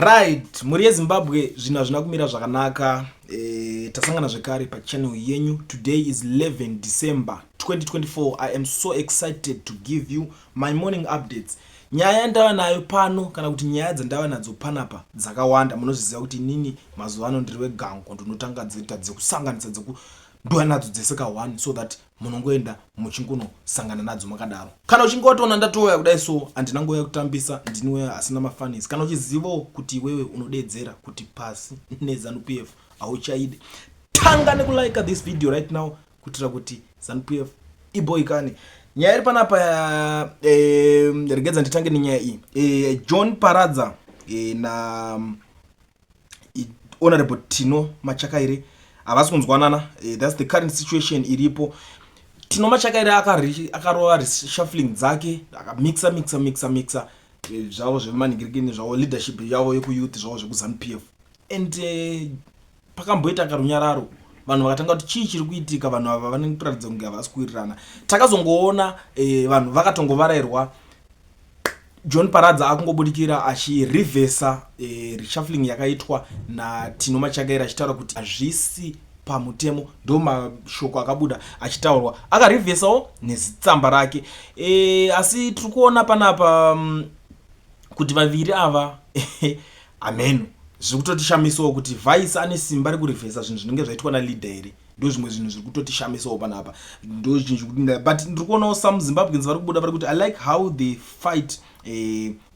Right, muri yeZimbabwe zvino hazvina kumira zvakanaka. Tasangana zvekare pachannel yenyu. Today is 11 December 2024. I am so excited to give you my morning updates. Nyaya ndava nayo pano kana kuti nyaya dzandava nadzo panapa dzakawanda. Munozviziva kuti nini mazuva ano ndiri wegango ndinotanga dzita dzekusanganisa ndova nadzo dzeseka 1 so that munongoenda muchingonosangana nadzo makadaro. Kana uchingotoona ndatouya kudai so handina ngoya kutambisa, ndinouya asina mafanisi. Kana uchizivawo kuti wewe unodedzera kuti pasi neZANU PF hauchaide, tanga nekulike this video right now kuitira kuti ZANU PF iboikane. Nyaya iri panapa regedza nditange nenyaya iyi. John Paradza na Honorable Tino Machakaire havasi kunzwanana. That's the current situation iripo. Tino Machakaire akarova reshuffling dzake, akamixa zvavo zvemanhingirikini, zvavo leadership yavo yekuyouth, zvavo zvekuZANU PF. And pakamboita karunyararo, vanhu vakatanga kuti chii chiri kuitika, vanhu ava vanenge kuratidza kunge havasi kuwirirana. Takazongoona vanhu vakatongovarairwa John Paradza akungobudikira achirivhesa reshuffling yakaitwa naTino Machakaire achitaura kuti hazvisi pamutemo. Ndo mashoko akabuda achitaurwa, akarivhesawo nezitsamba rake. Asi tiri kuona panapa kuti vaviri ava amen zviri kutotishamisawo kuti Vice ane simba rekurivhesa zvinhu zvinenge zvaitwa naleader here. Ndo zvimwe zvinhu zviri kutotishamisawo panapa. Ndo zvinhu kuti but ndiri kuonawo some Zimbabweans vari kubuda vari kuti I like how the fight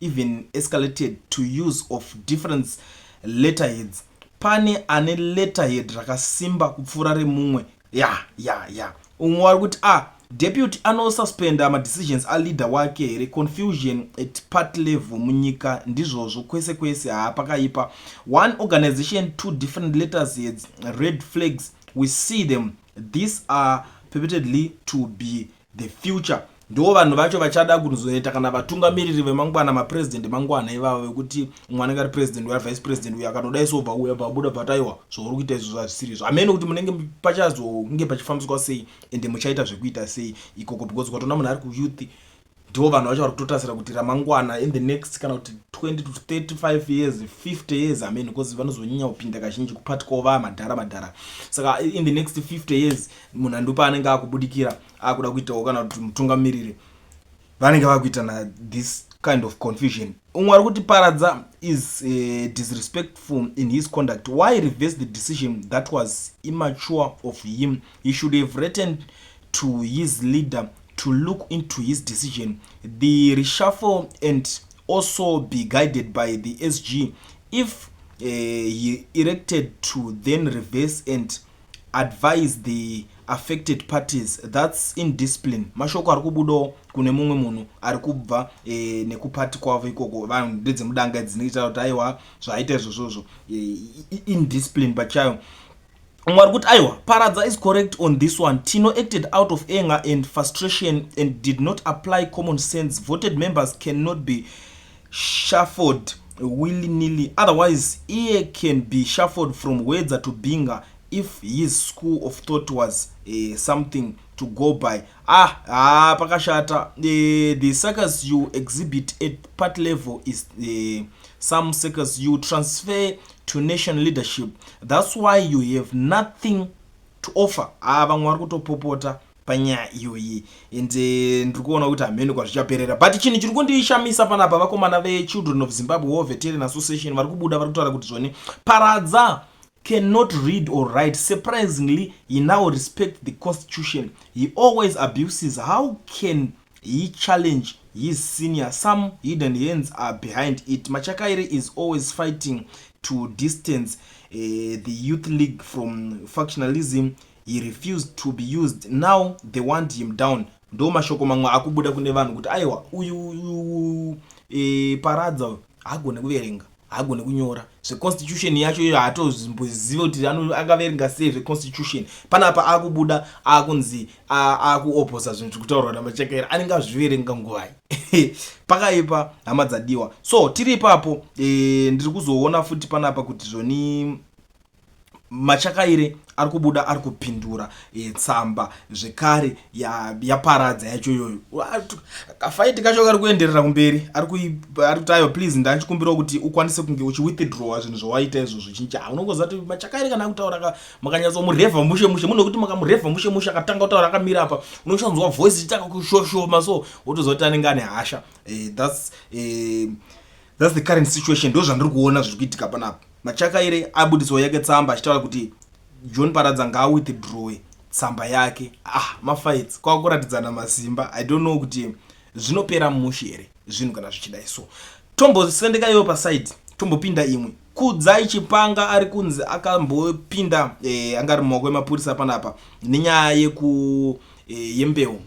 even escalated to use of different letterheads. Pane ane letterhead rakasimba kupfuura remumwe. Umwe vari kuti deputy anosuspenda madecisions aleader wake here. Confusion at part level munyika ndizvozvo kwese kwese pakaipa. One organization, two different letterheads, red flags, we see them. These are purportedly to be the future. Ndo vanhu vacho vachada kuzoita kana vatungamiriri vemangwana, mapresident mangwana ivavo, vekuti mwana ari president uya vice president uya akanoda sova uya pabuda pataiwa zvouri kuita izvo zvasirizo. Hamene kuti munenge pachazonge pachifambiswa sei ende muchaita zvekuita sei ikoko, because kwatona munhu ari kuyouth ndo vanhu vacho vari kutotasira kuti ramangwana in the next kana kuti 20 to 35 years 50 years amene, because vanozonyanya kupinda kazhinji kupati kwova madhara. Saka in the next 50 years munhu ndopa anenge akubudikira akuda kuitawo kana kuti mutungamiriri vanenge vakuita na this kind of confusion. Umwe ari kuti Paradza is disrespectful in his conduct. Why reverse the decision that was immature of him? He should have written to his leader to look into his decision, the reshuffle, and also be guided by the SG. If he elected to then reverse and advise the affected parties, that's indiscipline. Mashoko ari kubudo kune mumwe munhu ari kubva nekupati kwavo ikoko, vanhu ndedze mudanga dzinoita kuti aiwa zvaita izvozvo indiscipline pachayo. Umwe kuti aiwa Paradza is correct on this one. Tino acted out of anger and frustration and did not apply common sense. Voted members cannot be shuffled willy-nilly, otherwise he can be shuffled from Wedza to Binga if his school of thought was something to go by. Pakashata. The circus you exhibit at part level is some circus you transfer to nation leadership. That's why you have nothing to offer. Vamwe vari kutopopota panyaya iyoyi ende ndiri kuona kuti hamene kwazvichaperera. But chinhu chiri kundishamisa panapa vakomana veChildren of Zimbabwe War Veteran Association vari kubuda vari kutaura kuti zvoni Paradza cannot read or write. Surprisingly, he now respects the constitution. He always abuses. How can he challenge his senior? Some hidden hands are behind it. Machakaire is always fighting to distance the youth league from factionalism. He refused to be used. Now they want him down. Ndo mashoko mamwe akubuda kune vanhu kuti aiwa uyu Paradza agone kuverenga, agone kunyora constitution yacho iyo hatozimboziva kuti akaverenga sei constitution. Panapa akubuda akunzi akuoposa zvinhu kutaurwa naMachakaire anenge azviverenga nguwai pakaipa hama dzadiwa. So tiri ipapo ndiri kuzoona futi panapa kuti zvoni Machakaire ari kubuda ari kupindura tsamba zvekare yaparadza yacho iyoyo. Kafaiti kacho kari kuenderera kumberi, ari kuti aiwa please ndachikumbira kuti ukwanise kunge uchiwithdrawa zvinhu zvawaita izvozvo chincha. Unongoziva kuti machakairi kana kutaura makanyatsomuRevha Mushe munhu kuti makamuRevha Mushe akatanga kutaura akamira apa unochanzwa voice ichitaka kushoshoma, so wotoziva kuti anenge ane hasha. That's the current situation. Ndo zvandiri kuona zviri kuitika panapa. Machakairi abudiswa yake tsamba achitaura kuti John Paradza ngawithdrawe tsamba yake. Mafights kwakuratidzana masimba. I don't know kuti zvinopera Mushe here zvinhu kana zvichidai. So tombosendeka iwo paside, tombopinda imwe kudza ichipanga ari kunzi akambopinda angari mumaoko emapurisa panapa nenyaya yembeu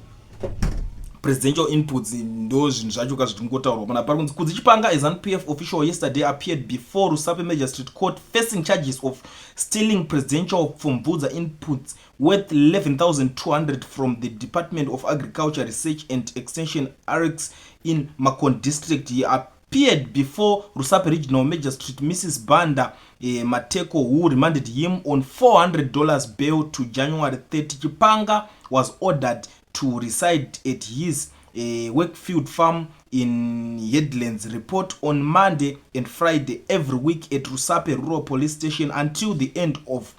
presidential inputs. Ndo zvinhu zvacho kazvitingotaurwa panapa pari kunzi kudza ichipanga ZANU PF official yesterday appeared before Rusape Magistrate Court facing charges of stealing presidential Pfumvudza inputs worth 11,200 from the Department of Agriculture Research and Extension ARIX in Makon district. He appeared before Rusape Regional Magistrate Mrs. Banda Mateko, who remanded him on $400 bail to January 30. Chipanga was ordered to reside at his Wakefield farm in Headlands. Report on Monday and Friday every week at Rusape Rural Police Station until the end of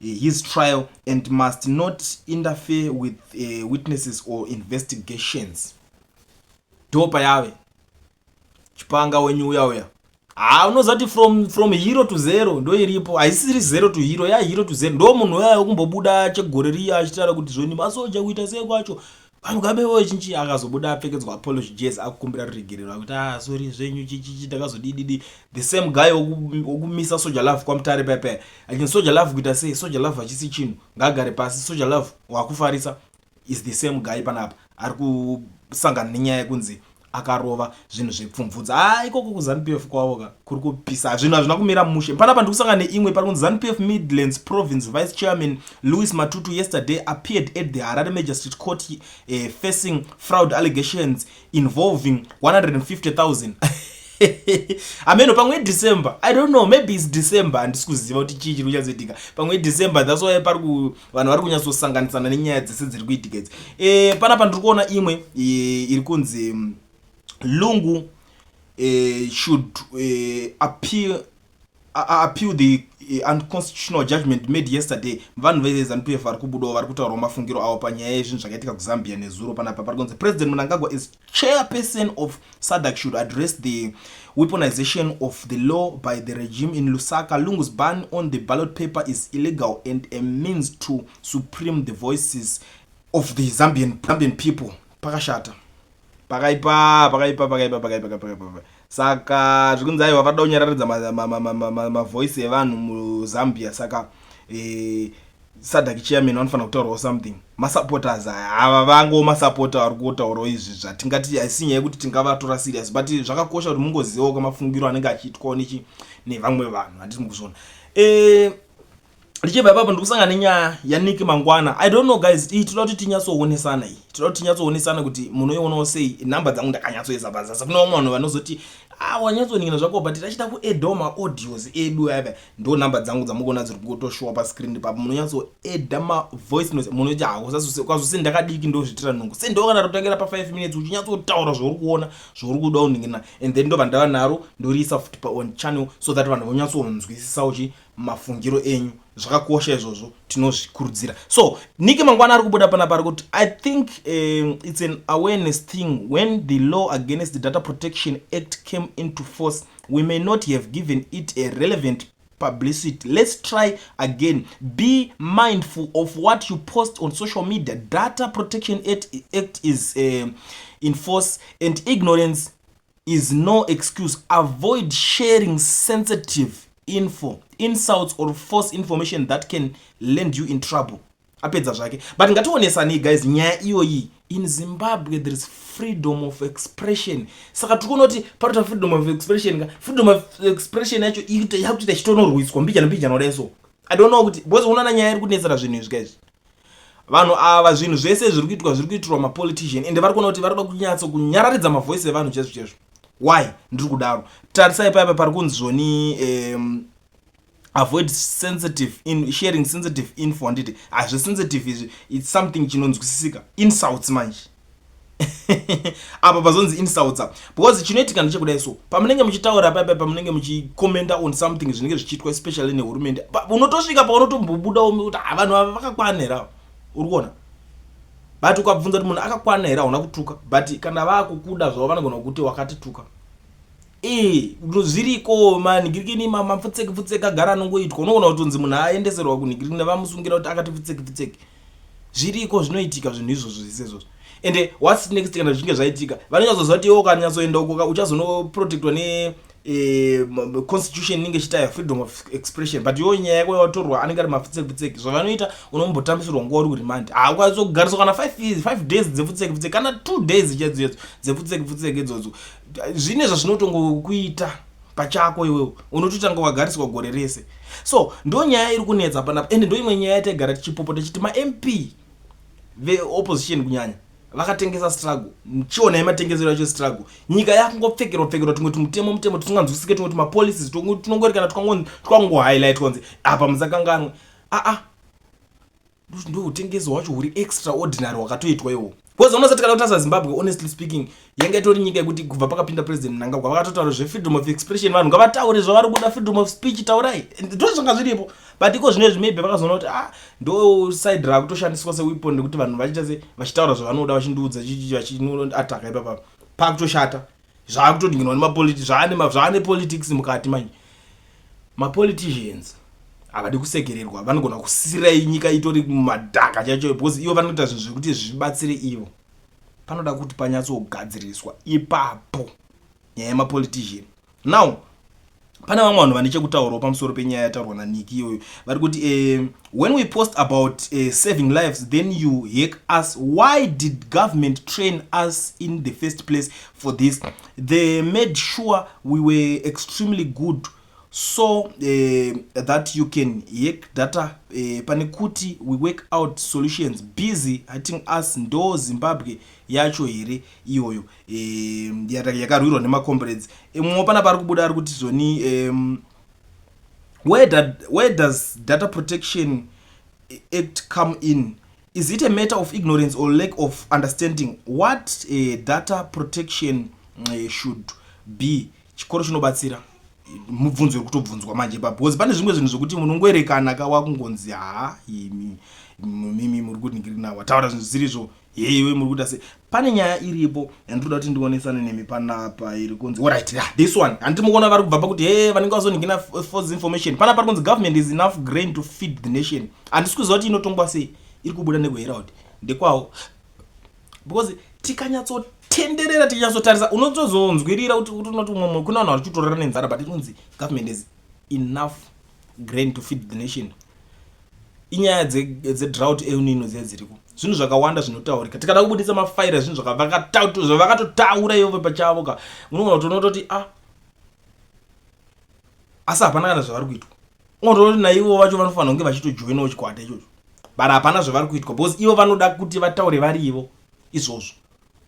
his trial, and must not interfere with witnesses or investigations. Dopa yawe Chipanga wenyu uya unozati from hero to zero ndo iripo, haisiri zero to hero, ya hero to zero. Ndo munhu uya kumbobuda chegore riya achitaura kuti zvoni masoja kuita sei kwacho vanhu gabewo chinchi, akazobuda apfekedzwa apology jazz akukumbira ruregerero kuti sorry zvenyu chichichi takazodididi. The same guy okumisa Soja Love kwamutare pepe achini Soja Love kuita sei, Soja Love achisi chinhu ngagare pasi, Soja Love wakufarisa is the same guy panapa ari kusangana nenyaya yekunzi akarova zvinhu zvepfumvudza. Ikoko kuZANU PF kwavoka kuri kupisa zvinhu hazvina kumira Mushe. Panapa ndikusangana neimwe pari kunzi ZANU PF Midlands Province Vice Chairman Louis Matutu yesterday appeared at the Harare Magistrate Court facing fraud allegations involving 150,000. Ameno pamwe December, I don't know, maybe it's December andisikuziva kuti chii chiri kuchazoitika pamwe December. That's why vanhu vari kunyatsosanganisana nenyaya dzese dziri kuitika idzi. Panapa ndiri kuona imwe iri kunzi Lungu should appeal the unconstitutional judgment made yesterday. Vanhu veZANU PF vari kubudawo vari kutaura mafungiro avo panyaya yezvinhu zvakaitika kuZambia nezuro panapa pari kunzi President Mnangagwa is chairperson of SADC should address the weaponization of the law by the regime in Lusaka. Lungu's ban on the ballot paper is illegal and a means to supprime the voices of the Zambian people. Pakashata pakaipa. Saka zvikunzi aiwa vada kunyararidza mavoice evanhu muZambia. Saka SADC chairman vanofanira kutaurawo something. Masupporters ava vango masupporter vari kutaurawo izvi zvatingati haisi nyaya yekuti tingavatora serious, but zvakakosha kuti mungozivawo kwamafungiro anenge achiitwawo nevamwe vanhu. Handisi mukuzvona richibva ipapo ndikusangana nenyaya yaNiki Mangwana. I don't know guys, toda kuti tinyatsoonesa kuti munoionawo sei. Nhamba dzangu ndakanyatsoisa pazasi. Kuna vamwe vanhu vanozoti wanyatsoningina zvako, but tachida kuedhawo maaudios edu aya ndo nhamba dzangu dzamukuona dziri kutoshowa pascreen papo. Munonyatsoedha mavoice notes, munoti kwazose ndakadiki ndozvitira nhungu sei ndo kana totangera pa5 minutes uchinyatsotaura zvauri kuona zvauri kuda kuningina, and then ndobva ndava naro ndoriisa futi on channel so that vanhu vonyatsonzwisisawo mafungiro enyu. Zvakakosha izvozvo, tinozvikurudzira. So Niki Mangwana ari kubuda panapa ari kuti I think it's an awareness thing. When the law against the Data Protection Act came into force, we may not have given it a relevant publicity. Let's try again. Be mindful of what you post on social media. Data Protection Act is in force and ignorance is no excuse. Avoid sharing sensitive info, insults or false information that can land you in trouble. Apedza zvake. But ngationesani guys, nyaya iyoyi in Zimbabwe there is freedom of expression. Saka tikunoti part of freedom of expression, freedom of expression yacho yakuita chitonorwiswa mbijana noreso. I don't know kuti because unaona nyaya iri kunetsera zvinhu izvi guys. Vanhu ava zvinhu zvese zviri kuitirwa mapolitician ende vari kuona kuti vari kuda kunyatso kunyararidza mavoice evanhu chezvo. Why? Ndiri kudaro. Tarisai papa pari kunzi zvoni avoid sharing sensitive info handiti sensitive izvi it's something chinonzwisisika. Insults manje apa pazonzi insults apa because chinoitika ndechekudai so pamunenge muchitaura papa pamunenge muchikomenta on something zvinenge zvichiitwa especially nehurumende unotosvika paunotombobuda kuti vanhu ava vakakwana here uri kuona but ukabvunza kuti munhu akakwana here hauna kutuka but kana vakukuda zvavo vanogona kuti wakatituka zviriko manhingirikini mapfutseki agara anongoitwa unogona kutonzi munhu aendeserwa kunhingirikini navamusungira kuti akati pfutseki zviriko zvinoitika zvinhu izvozvo zvisezvozvo. Ende what's next kana zvichinge zvaitika vanonyatsoziva kuti iwe ukanyatsoenda uko uchazonoprotectwa constitution inenge ichita freedom of expression but iwo nyaya yako yatorwa anenge ari mapfutseki zvavanoita unombotambisirwa nguva uri kurimandi ukwazogariswa kana 5 days dzepfutseki kana 2 days dzepfutseki idzodzo zvine zvazvinotongokuita pachako iwewe unototanga wagariswa gore rese. So ndo nyaya iri kunetsa panapa ende ndo imwe nyaya yataigara tichipopota tichiti ma-MP ve-opposition kunyanya vakatengesa struggle chiona yematengesero yacho struggle nyika yakungopfekerwa tumwe tumutemo tisinganzwisike tumwe tumapolicies tunongorekana twangohighlight konzi apa musakanganwe ndo utengezo hwacho huri extraordinary wakatoitwa iwo because unosati kana kutasa Zimbabwe honestly speaking yanga itori nyika yekuti kubva pakapinda president Mnangagwa vakatotaura freedom of expression vanhu ngavataure zvavari kuda freedom of speech taurai ndo zvanga zviripo but iko zvine maybe vakazoona kuti ndo side rakutoshandiswa seweapon nekuti vanhu vachiita se vachitaura zvavanoda vachindiudza vachinoataka ipapa pakutoshata zvakutodinginwa nemapolitics zvaane politics mukati manje mapoliticians havadi kusekererwa vanogona kusisirai nyika itori mumadhaka chacho because ivo vanoita zvinhu zvekuti zvibatsire ivo panoda kuti panyatsogadziriswa ipapo nyaya yemapolitician. Now pana vamwe vanhu vane chekutaurawo pamusoro penyaya yataurwa naNiki iyoyo vari kuti when we post about saving lives then you hake us why did government train us in the first place for this? They made sure we were extremely good so that you can hake data pane kuti we work out solutions busy hurting us ndo Zimbabwe yacho here iyoyo yakarwirwa nemacomrades. Mumwe pana pari kubuda ari kuti zoni where does data protection act come in? Is it a matter of ignorance or lack of understanding what data protection should be? Chikoro chinobatsira mubvunzo uri kutobvunzwa manje because pane zvimwe zvinhu zvokuti munongoerekana kawakungonzi mimi muri kuningirina wataura zvinhu zvirizvo iwe muri kuita se pane nyaya iripo yandoda kuti ndionesane nemi panapa iri kunzi alright this one handimuona vari kubva pakuti vanenge vazoningina false information pana pari kunzi government is enough grain to feed the nation handisi kuziva kuti inotongwa sei iri kubuda nekuherald ndekwawo because tikanyatsotenderera tichanyatsotarisa unotozonzwirira kuti unoti mumwe kuna vanhu vari kutorara nenzara but inonzi government is enough grain to feed the nation. Inyaya dzedrought eunino dziya dziriko zvinhu zvakawanda zvinotaurika tikada kubudisa mafaira zvinhu zvavakatotaura ivo pachavo ka unogona kuti unototi asi hapana kana zvavari kuitwa unototi naivo vacho vanofanira kunge vachitojoinawo chikwata ichocho but hapana zvavari kuitwa because ivo vanoda kuti vataure vari ivo izvozvo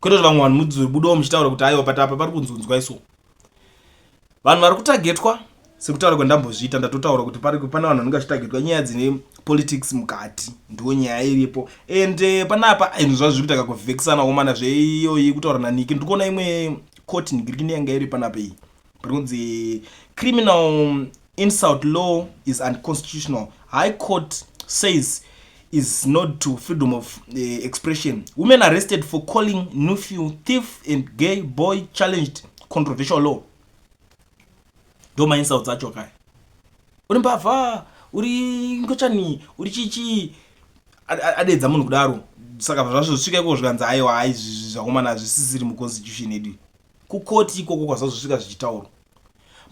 kwete kuti vamwe vanhu mudzibudawo muchitaura kuti aiwa patapa pari kunzunzwa iso vanhu vari kutagetwa sekutaura kwendambozviita ndatotaura kuti pana vanhu vanenge vachitagetwa nyaya dzine politics mukati ndo nyaya iripo and panapa zvinhu zvazvo zviri kutaka kuvhekisanawo mana zveiyoyi kutaura naNiki ndikuona imwe court ningirikini yanga iri panapa iyi kunzi criminal insult law is unconstitutional. High court says is not to freedom of expression. Women arrested for calling nephew thief and gay boy challenged controversial law. Doma insults acho kai uri mbavha uri ngochani uri chichi adedza munhu kudaro saka zvazvo zvisvika iko zvikanzi aiwa zvakomana zvisisiri muconstitution yedu kukoti ikoko kwazvazvosvika zvichitaurwa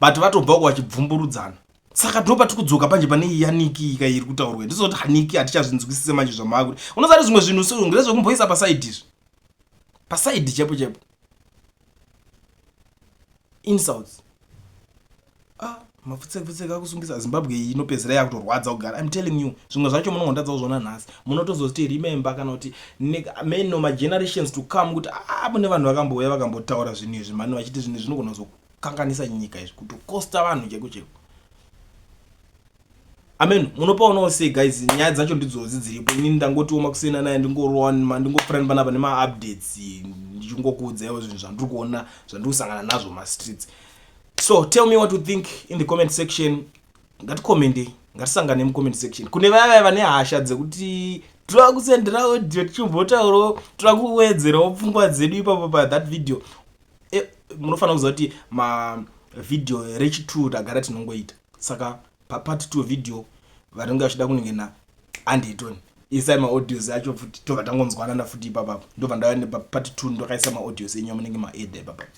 but vatobva uko vachibvumburudzana saka ndopa tikudzoka panje pane yaNiki ika iri kutaurwa ndizoti haNiki hatichazvinzwisise manje zvamakuti unozari zvimwe zvinhu ngezvekumboisa pasaidi izvi pasaidi chepo insults mapfutseka kusungisa Zimbabwe inopezera yakutorwadza kugara. I'm telling you zvimwe zvacho munongodadzawo zvona nhasi munotozoti remember kana kuti meno ma generations to come kuti mune vanhu vakambouya vakambotaura zvinhu izvi mani vachiti zvinhu zvinogona kuzokanganisa nyika izvi kuti kosta vanhu cheko amen munopaonawo sei guys nyaya dzacho ndidzodzi dziripo inini ndangotioma kusiyana naye ndingofriend panapa nema-updates ndichingokudzawo zvinhu zvandiri kuona zvandiri kusangana nazvo mastreets. So tell me what you think in the comment section. Ngatikomende, ngatisangane mucomment section. Kune vaya vane hasha dzekuti tiri kusendera audio tichimbotaurawo tiri kuwedzerawo pfungwa dzedu ipapo pa that video. Munofanira kuziva kuti mavideo rechi2 tagara tinongoita. Saka part 2 video varinga vachida kuningena handitoni isai maaudios acho futi tobva tangonzwanana futi ipapapo ndobva ndava nepapart 2 ndokaisa maaudios enyu amunenge maedha ipapapo.